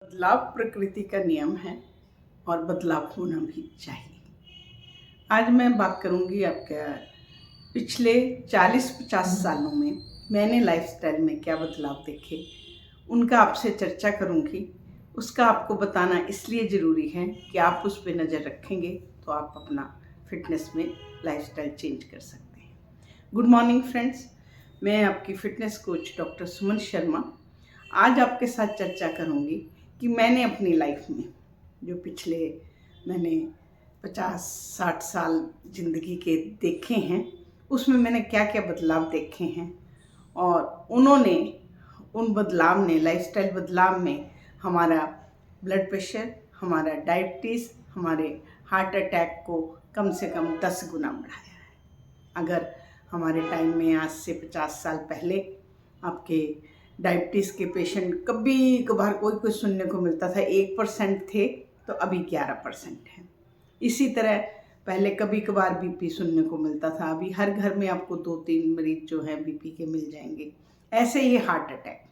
बदलाव प्रकृति का नियम है और बदलाव होना भी चाहिए। आज मैं बात करूंगी आपके पिछले 40-50 सालों में मैंने लाइफस्टाइल में क्या बदलाव देखे, उनका आपसे चर्चा करूंगी। उसका आपको बताना इसलिए ज़रूरी है कि आप उस पर नज़र रखेंगे तो आप अपना फिटनेस में लाइफस्टाइल चेंज कर सकते हैं। गुड मॉर्निंग फ्रेंड्स, मैं आपकी fitness coach doctor Suman Sharma आज आपके साथ चर्चा करूंगी कि मैंने अपनी लाइफ में जो पिछले मैंने 50-60 साल ज़िंदगी के देखे हैं, उसमें मैंने क्या क्या बदलाव देखे हैं और उन बदलाव ने, लाइफस्टाइल बदलाव में हमारा ब्लड प्रेशर, हमारा डायबिटीज़, हमारे हार्ट अटैक को कम से कम 10 गुना बढ़ाया है। अगर हमारे टाइम में आज से 50 साल पहले आपके डायबिटीज़ के पेशेंट कभी कभार कोई सुनने को मिलता था, 1% थे, तो अभी 11% हैं। इसी तरह पहले कभी कभार बीपी सुनने को मिलता था, अभी हर घर में आपको 2-3 मरीज जो हैं बीपी के मिल जाएंगे। ऐसे ही हार्ट अटैक,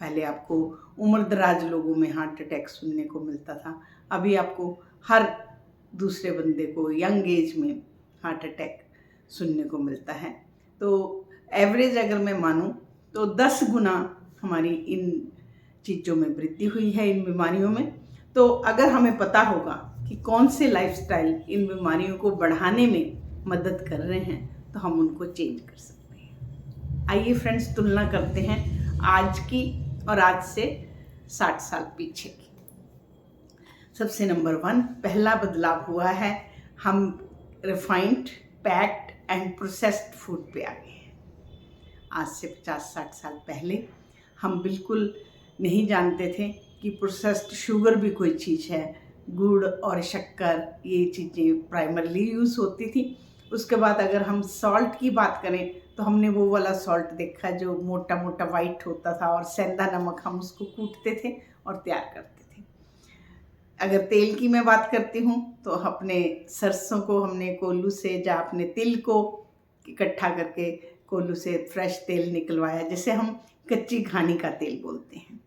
पहले आपको उम्र दराज लोगों में हार्ट अटैक सुनने को मिलता था, अभी आपको हर दूसरे बंदे को यंग एज में हार्ट अटैक सुनने को मिलता है। तो एवरेज अगर मैं मानूं तो 10 गुना हमारी इन चीज़ों में वृद्धि हुई है, इन बीमारियों में। तो अगर हमें पता होगा कि कौन से लाइफस्टाइल इन बीमारियों को बढ़ाने में मदद कर रहे हैं तो हम उनको चेंज कर सकते हैं। आइए फ्रेंड्स, तुलना करते हैं आज की और आज से 60 साल पीछे की। सबसे नंबर 1 पहला बदलाव हुआ है, हम refined, packed and processed food पे आ गए हैं। आज से 50-60 साल पहले हम बिल्कुल नहीं जानते थे कि प्रोसेस्ड शुगर भी कोई चीज़ है। गुड़ और शक्कर ये चीज़ें प्राइमरली यूज़ होती थी। उसके बाद अगर हम सॉल्ट की बात करें तो हमने वो वाला सॉल्ट देखा जो मोटा मोटा वाइट होता था, और सेंधा नमक हम उसको कूटते थे और तैयार करते थे। अगर तेल की मैं बात करती हूँ तो अपने सरसों को हमने कोल्हू से या अपने तिल को इकट्ठा करके कोल्हू से फ्रेश तेल निकलवाया, जिसे हम कच्ची घानी का तेल बोलते हैं।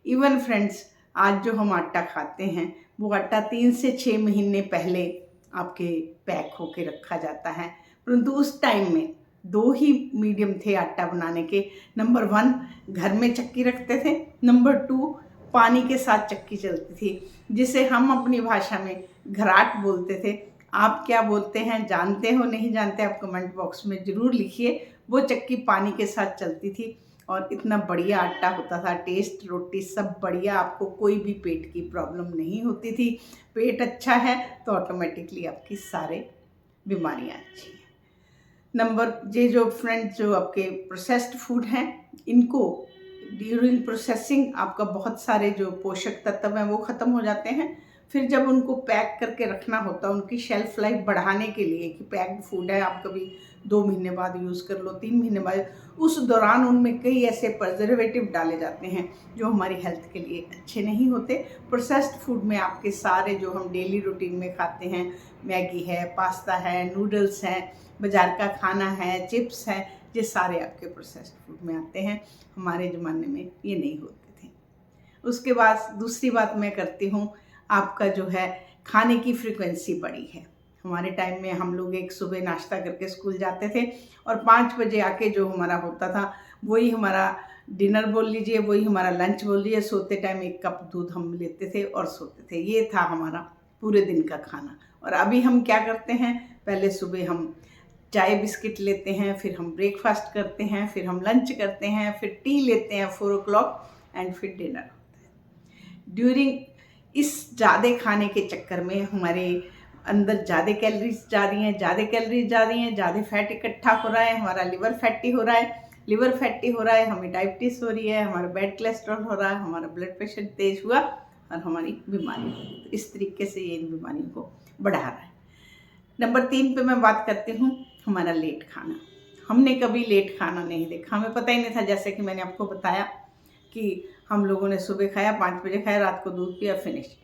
इवन फ्रेंड्स, आज जो हम आटा खाते हैं वो आटा 3 से 6 महीने पहले आपके पैक होके रखा जाता है, परंतु उस टाइम में 2 ही मीडियम थे आटा बनाने के। नंबर 1 घर में चक्की रखते थे, नंबर 2 पानी के साथ चक्की चलती थी, जिसे हम अपनी भाषा में घराट बोलते थे। आप क्या बोलते हैं, जानते हो नहीं जानते, आप कमेंट बॉक्स में ज़रूर लिखिए। वो चक्की पानी के साथ चलती थी और इतना बढ़िया आटा होता था, टेस्ट, रोटी सब बढ़िया, आपको कोई भी पेट की प्रॉब्लम नहीं होती थी। पेट अच्छा है तो ऑटोमेटिकली आपकी सारे बीमारियां अच्छी हैं। नंबर ये जो फ्रेंड्स, जो आपके प्रोसेस्ड फूड हैं, इनको ड्यूरिंग प्रोसेसिंग आपका बहुत सारे जो पोषक तत्व हैं वो ख़त्म हो जाते हैं। फिर जब उनको पैक करके रखना होता है, उनकी शेल्फ लाइफ बढ़ाने के लिए, कि पैक्ड फूड है, आप कभी 2 महीने बाद यूज़ कर लो, 3 महीने बाद, उस दौरान उनमें कई ऐसे प्रिजर्वेटिव डाले जाते हैं जो हमारी हेल्थ के लिए अच्छे नहीं होते। प्रोसेस्ड फूड में आपके सारे जो हम डेली रूटीन में खाते हैं, मैगी है, पास्ता है, नूडल्स हैं, बाज़ार का खाना है, चिप्स हैं, ये सारे आपके प्रोसेस्ड फूड में आते हैं। हमारे ज़माने में ये नहीं होते थे। उसके बाद दूसरी बात मैं करती हूँ, आपका जो है खाने की फ्रीक्वेंसी बढ़ी है। हमारे टाइम में हम लोग एक सुबह नाश्ता करके स्कूल जाते थे और 5 बजे आके जो हमारा होता था वही हमारा डिनर बोल लीजिए, वही हमारा लंच बोल लीजिए। सोते टाइम 1 कप दूध हम लेते थे और सोते थे। ये था हमारा पूरे दिन का खाना। और अभी हम क्या करते हैं, पहले सुबह हम चाय बिस्किट लेते हैं, फिर हम ब्रेकफास्ट करते हैं, फिर हम लंच करते हैं, फिर टी लेते हैं 4 o'clock एंड फिर डिनर होता है। ड्यूरिंग इस ज़्यादा खाने के चक्कर में हमारे अंदर ज़्यादा कैलोरीज जा रही हैं, ज़्यादा फैट इकट्ठा हो रहा है, हमारा लिवर फैटी हो रहा है, हमें डायबिटीज़ हो रही है, हमारा बैड कोलेस्ट्रॉल हो रहा है, हमारा ब्लड प्रेशर तेज हुआ और हमारी बीमारी हुई। तो इस तरीके से ये इन बीमारियों को बढ़ा रहा है। नंबर 3 पे मैं बात करती हूँ, हमारा लेट खाना। हमने कभी लेट खाना नहीं देखा, हमें पता ही नहीं था। जैसे कि मैंने आपको बताया कि हम लोगों ने सुबह खाया, 5 बजे खाया, रात को दूध पिया, फिनिश।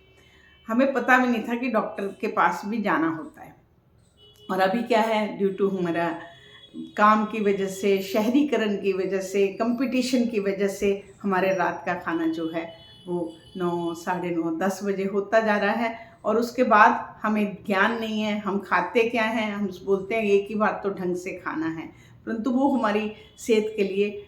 हमें पता भी नहीं था कि डॉक्टर के पास भी जाना होता है। और अभी क्या है, ड्यू टू हमारा काम की वजह से, शहरीकरण की वजह से, कंपटीशन की वजह से हमारे रात का खाना जो है वो 9, साढ़े 9, 10 बजे होता जा रहा है और उसके बाद हमें ज्ञान नहीं है, हम खाते क्या हैं, हम बोलते हैं एक ही बार तो ढंग से खाना है, परंतु वो हमारी सेहत के लिए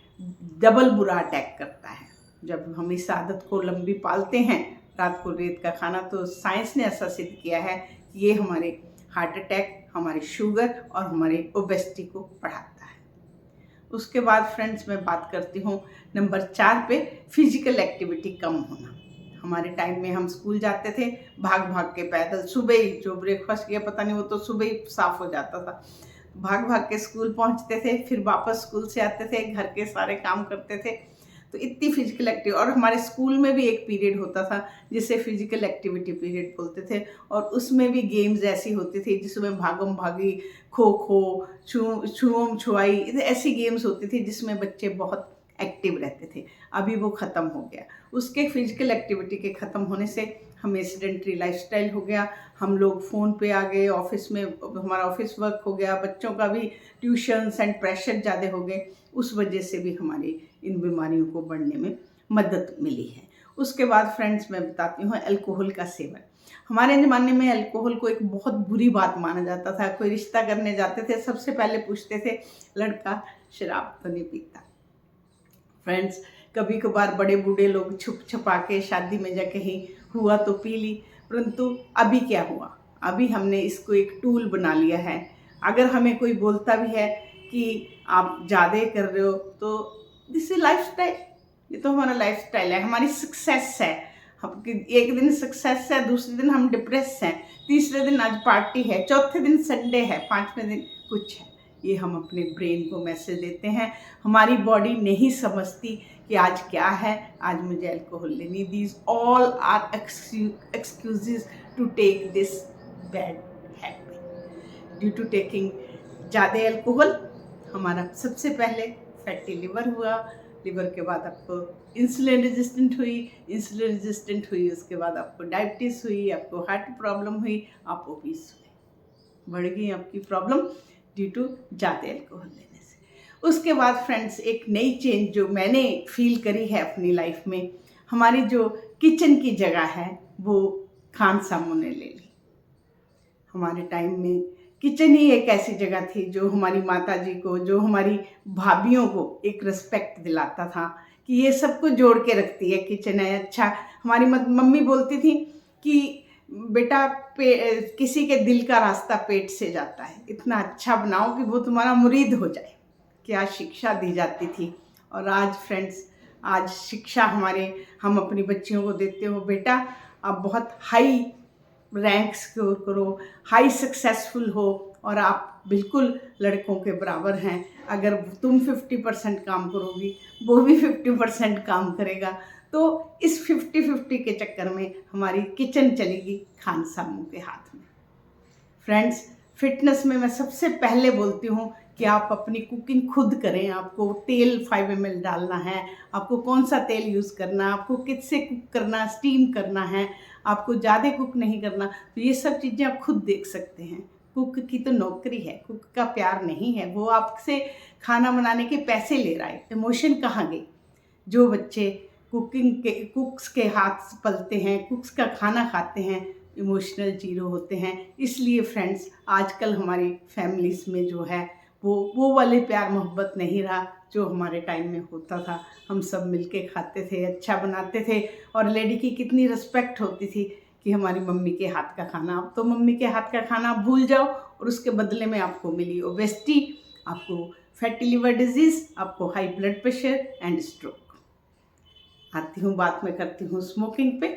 डबल बुरा अटैक करता है। जब हम इस आदत को लंबी पालते हैं रात को लेट का खाना, तो साइंस ने ऐसा सिद्ध किया है कि ये हमारे हार्ट अटैक, हमारे शुगर और हमारे ओबेसिटी को बढ़ाता है। उसके बाद फ्रेंड्स मैं बात करती हूँ नंबर 4 पे, फिजिकल एक्टिविटी कम होना। हमारे टाइम में हम स्कूल जाते थे भाग भाग के पैदल, सुबह ही जो ब्रेकफास्ट किया पता नहीं वो तो सुबह ही साफ हो जाता था, भाग भाग के स्कूल पहुँचते थे, फिर वापस स्कूल से आते थे, घर के सारे काम करते थे। तो इतनी फिजिकल एक्टिविटी, और हमारे स्कूल में भी एक पीरियड होता था जिसे फिजिकल एक्टिविटी पीरियड बोलते थे, और उसमें भी गेम्स ऐसी होती थी जिसमें भागम भागी, खो खो, छुअम छुआई, ऐसी गेम्स होती थी जिसमें बच्चे बहुत एक्टिव रहते थे। अभी वो ख़त्म हो गया। उसके फिजिकल एक्टिविटी के ख़त्म होने से हमें सेडेंटरी लाइफस्टाइल हो गया, हम लोग फ़ोन पे आ गए, ऑफिस में हमारा ऑफिस वर्क हो गया, बच्चों का भी ट्यूशन्स एंड प्रेशर ज़्यादा हो गए, उस वजह से भी हमारी इन बीमारियों को बढ़ने में मदद मिली है। उसके बाद फ्रेंड्स मैं बताती हूँ अल्कोहल का सेवन। हमारे ज़माने में अल्कोहल को एक बहुत बुरी बात माना जाता था। कोई रिश्ता करने जाते थे सबसे पहले पूछते थे लड़का शराब तो नहीं पीता। फ्रेंड्स कभी कभार बड़े बूढ़े लोग छुप छुपा के शादी में जा कहीं हुआ तो पी ली, परंतु अभी क्या हुआ, अभी हमने इसको एक टूल बना लिया है। अगर हमें कोई बोलता भी है कि आप ज़्यादा कर रहे हो, तो दिस इज लाइफस्टाइल, ये तो हमारा लाइफस्टाइल है, हमारी सक्सेस है। हम एक दिन सक्सेस है, दूसरे दिन हम डिप्रेस हैं, तीसरे दिन आज पार्टी है, चौथे दिन संडे है, पांचवें दिन कुछ है। ये हम अपने ब्रेन को मैसेज देते हैं। हमारी बॉडी नहीं समझती कि आज क्या है, आज मुझे अल्कोहल लेनी। These all are excuses to take this bad habit. Due to taking ज़्यादा अल्कोहल हमारा सबसे पहले फैटी लिवर हुआ, लिवर के बाद आपको इंसुलिन रेजिस्टेंट हुई, उसके बाद आपको डायबिटीज़ हुई, आपको हार्ट प्रॉब्लम हुई, आप ओबीस हुए, बढ़ गई आपकी प्रॉब्लम ड्यू टू ज़्यादा अल्कोहल लेने से। उसके बाद फ्रेंड्स एक नई चेंज जो मैंने फील करी है अपनी लाइफ में, हमारी जो किचन की जगह है वो खान सामू ने ले ली। हमारे टाइम में किचन ही एक ऐसी जगह थी जो हमारी माता जी को, जो हमारी भाभीयों को एक रिस्पेक्ट दिलाता था कि ये सबको जोड़ के रखती है, किचन है। अच्छा, हमारी मम्मी बोलती थी कि बेटा किसी के दिल का रास्ता पेट से जाता है, इतना अच्छा बनाओ कि वो तुम्हारा मुरीद हो जाए। क्या शिक्षा दी जाती थी। और आज फ्रेंड्स, आज शिक्षा हम अपनी बच्चियों को देते हो, बेटा आप बहुत हाई रैंक स्कोर करो, हाई सक्सेसफुल हो, और आप बिल्कुल लड़कों के बराबर हैं। अगर तुम 50% काम करोगी, वो भी 50% काम करेगा। तो इस 50-50 के चक्कर में हमारी किचन चलेगी खान सामू के हाथ में। फ्रेंड्स फिटनेस में मैं सबसे पहले बोलती हूँ कि आप अपनी कुकिंग खुद करें। आपको तेल 5 ml डालना है, आपको कौन सा तेल यूज़ करना, आपको किससे कुक करना, स्टीम करना है, आपको ज़्यादा कुक नहीं करना, तो ये सब चीज़ें आप खुद देख सकते हैं। कुक की तो नौकरी है, कुक का प्यार नहीं है, वो आपसे खाना बनाने के पैसे ले रहा है। इमोशन कहाँ गई? जो बच्चे कुक्स के हाथ पलते हैं, कुक्स का खाना खाते हैं, इमोशनल जीरो होते हैं। इसलिए फ्रेंड्स आजकल हमारी फैमिलीज़ में जो है वो वाले प्यार मोहब्बत नहीं रहा जो हमारे टाइम में होता था। हम सब मिलके खाते थे, अच्छा बनाते थे, और लेडी की कितनी रिस्पेक्ट होती थी कि हमारी मम्मी के हाथ का खाना। अब तो मम्मी के हाथ का खाना आप भूल जाओ, और उसके बदले में आपको मिली ओबेसिटी, आपको फैटी लिवर डिजीज़, आपको high blood pressure and stroke. आती हूँ बात मैं करती हूँ स्मोकिंग पे।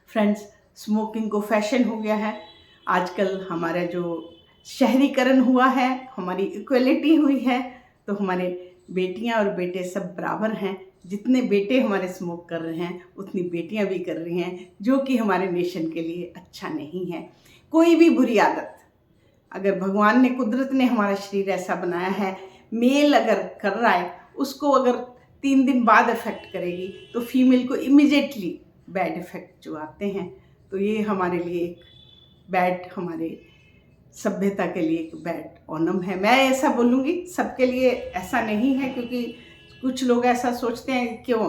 फ्रेंड्स स्मोकिंग को फैशन हो गया है आजकल। हमारा जो शहरीकरण हुआ है, हमारी इक्वलिटी हुई है, तो हमारे बेटियां और बेटे सब बराबर हैं। जितने बेटे हमारे स्मोक कर रहे हैं उतनी बेटियां भी कर रही हैं, जो कि हमारे नेशन के लिए अच्छा नहीं है। कोई भी बुरी आदत, अगर भगवान ने, कुदरत ने हमारा शरीर ऐसा बनाया है, मेल अगर कर रहा है उसको अगर 3 दिन बाद इफ़ेक्ट करेगी, तो फीमेल को इमिजिएटली बैड इफ़ेक्ट जो आते हैं। तो ये हमारे लिए एक बैड, हमारे सभ्यता के लिए एक बैड ओनम है। मैं ऐसा बोलूँगी, सबके लिए ऐसा नहीं है, क्योंकि कुछ लोग ऐसा सोचते हैं क्यों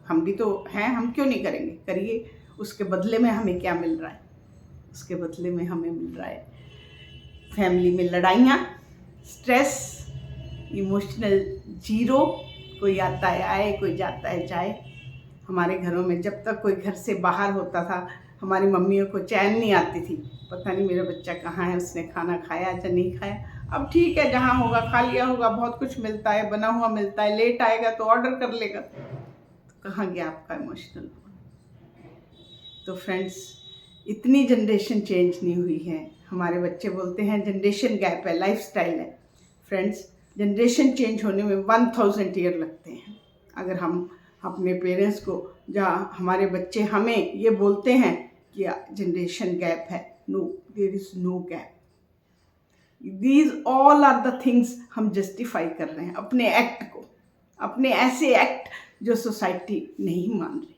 हम भी तो हैं, हम क्यों नहीं करेंगे, करिए। उसके बदले में हमें क्या मिल रहा है? उसके बदले में हमें मिल रहा है फैमिली में लड़ाइयाँ, स्ट्रेस, इमोशनल जीरो। कोई आता है आए, कोई जाता है जाए। हमारे घरों में जब तक कोई घर से बाहर होता था, हमारी मम्मियों को चैन नहीं आती थी, पता नहीं मेरा बच्चा कहाँ है, उसने खाना खाया या नहीं खाया। अब ठीक है, जहाँ होगा खा लिया होगा, बहुत कुछ मिलता है, बना हुआ मिलता है, लेट आएगा तो ऑर्डर कर लेगा। तो कहाँ गया आपका इमोशनल? तो फ्रेंड्स, इतनी जनरेशन चेंज नहीं हुई है। हमारे बच्चे बोलते हैं जनरेशन गैप है, लाइफस्टाइल है। फ्रेंड्स, जनरेशन चेंज होने में 1000 ईयर लगते हैं। अगर हम अपने पेरेंट्स को, जहाँ हमारे बच्चे हमें ये बोलते हैं कि जनरेशन गैप है, no, there is no gap. These all are the things हम जस्टिफाई कर रहे हैं अपने एक्ट को, अपने ऐसे एक्ट जो सोसाइटी नहीं मान रही।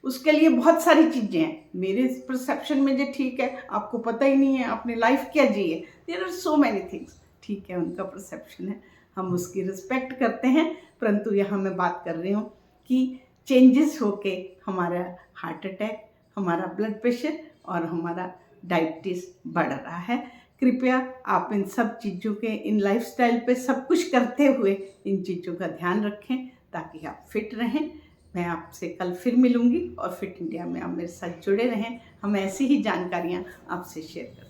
उसके लिए बहुत सारी चीज़ें हैं, मेरे परसेप्शन में जो ठीक है, आपको पता ही नहीं है आपने लाइफ क्या जी है। There are so many things, ठीक है, उनका परसेप्शन है, हम उसकी रिस्पेक्ट करते हैं। परंतु यहाँ मैं बात कर रही हूँ कि चेंजेस होके हमारा हार्ट अटैक, हमारा ब्लड प्रेशर और हमारा डायबिटीज़ बढ़ रहा है। कृपया आप इन सब चीज़ों के, इन लाइफस्टाइल पे सब कुछ करते हुए इन चीज़ों का ध्यान रखें ताकि आप फिट रहें। मैं आपसे कल फिर मिलूँगी और फिट इंडिया में आप मेरे साथ जुड़े रहें। हम ऐसी ही जानकारियाँ आपसे शेयर करें।